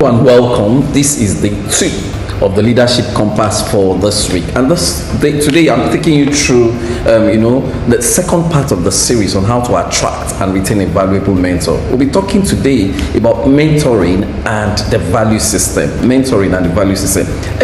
And welcome. This is the 2 of the leadership compass for this week, and today I'm taking you through the second part of the series on how to attract and retain a valuable mentor. We'll be talking today about mentoring and the value system. Let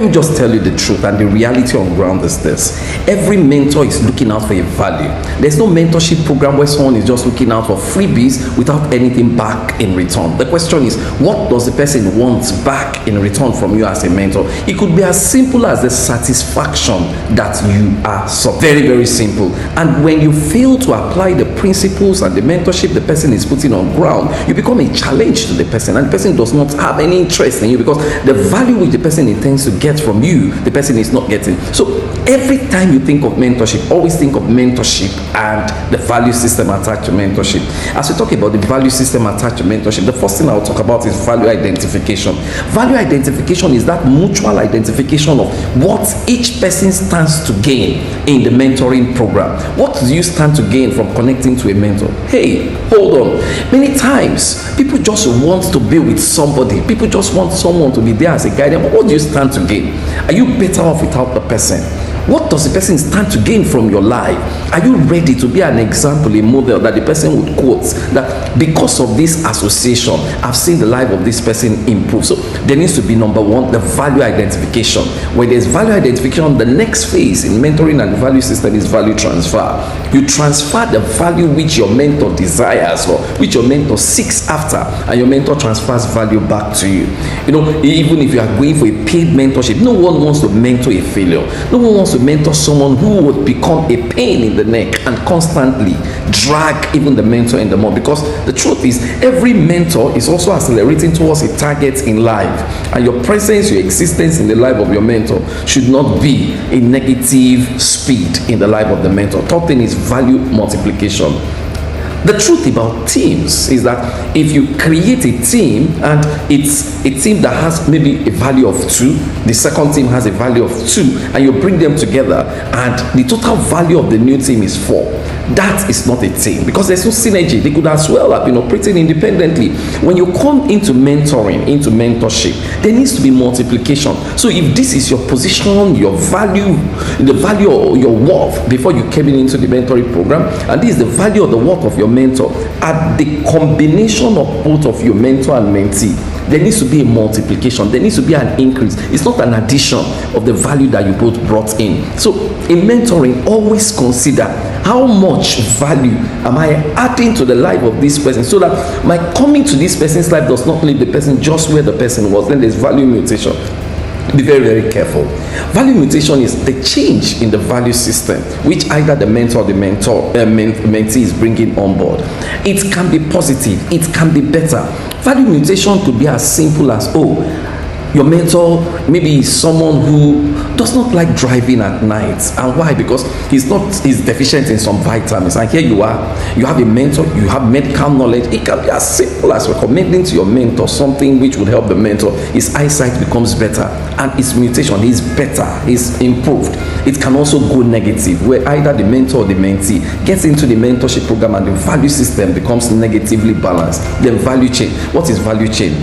me just tell you the truth, and the reality on ground is this: every mentor is looking out for a value. There's no mentorship program where someone is just looking out for freebies without anything back in return. The question is, what does the person want back in return from you as a mentor? It could be as simple as the satisfaction that you are so very, very simple. And when you fail to apply the principles and the mentorship the person is putting on ground, you become a challenge to the person, and the person does not have any interest in you because the value which the person intends to get from you, the person is not getting. So every time you think of mentorship, always think of mentorship and the value system attached to mentorship. As we talk about the value system attached to mentorship, the first thing I'll talk about is value identification. Value identification is that mutual identification of what each person stands to gain in the mentoring program. What do you stand to gain from connecting to a mentor? Hey, hold on. Many times, people just want to be with somebody. People just want someone to be there as a guide. But what do you stand to gain? Are you better off without the person? What does the person stand to gain from your life? Are you ready to be an example, a model that the person would quote, that because of this association, I've seen the life of this person improve? So there needs to be, number one, the value identification. When there's value identification, the next phase in mentoring and the value system is value transfer. You transfer the value which your mentor desires or which your mentor seeks after, and your mentor transfers value back to you. Even if you are going for a paid mentorship, no one wants to mentor a failure. No one wants to mentor someone who would become a pain in the neck and constantly drag even the mentor in the mud, because the truth is every mentor is also accelerating towards a target in life, and your presence, your existence in the life of your mentor should not be a negative speed in the life of the mentor. Third thing is value multiplication. The truth about teams is that if you create a team and it's a team that has maybe a value of 2, the second team has a value of 2, and you bring them together and the total value of the new team is 4, that is not a team, because there's no synergy. They could as well have been operating independently. When you come into mentoring, into mentorship, there needs to be multiplication. So if this is your position, your value, the value of your worth before you came into the mentoring program, and this is the value of the worth of your mentor, at the combination of both of your mentor and mentee, there needs to be a multiplication. There needs to be an increase. It's not an addition of the value that you both brought in. So in mentoring, always consider how much value am I adding to the life of this person, so that my coming to this person's life does not leave the person just where the person was. Then there's value mutation. Be very, very careful. Value mutation is the change in the value system which either the mentor or the mentee is bringing on board. It can be positive, it can be better. Value mutation could be as simple as, your mentor maybe is someone who does not like driving at night. And why? Because he's deficient in some vitamins. And here you are, you have a mentor, you have medical knowledge. It can be as simple as recommending to your mentor something which would help the mentor. His eyesight becomes better, and his mutation is better, is improved. It can also go negative, where either the mentor or the mentee gets into the mentorship program and the value system becomes negatively balanced. Then value chain. What is value chain?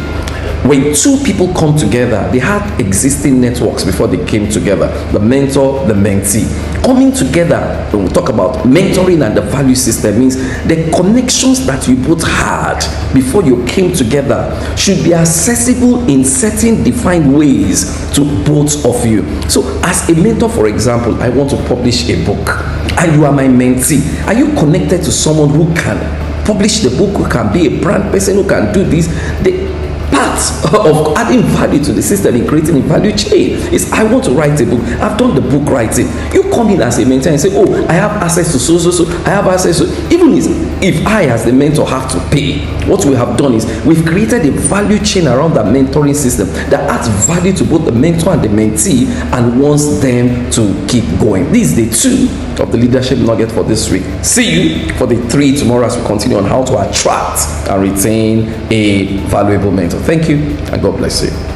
When 2 people come together, they had existing networks before they came together. The mentor, the mentee. Coming together, when we talk about mentoring and the value system, means the connections that you both had before you came together should be accessible in certain defined ways to both of you. So as a mentor, for example, I want to publish a book, and you are my mentee. Are you connected to someone who can publish the book, who can be a brand person, who can do this? The part of adding value to the system in creating a value chain is, I want to write a book. I've done the book writing. You come in as a mentor and say, I have access to so. I have access to, even if I as the mentor have to pay, what we have done is we've created a value chain around that mentoring system that adds value to both the mentor and the mentee and wants them to keep going. This is the 2 of the leadership nugget for this week. See you for the 3 tomorrow as we continue on how to attract and retain a valuable mentor. Thank you, and God bless you.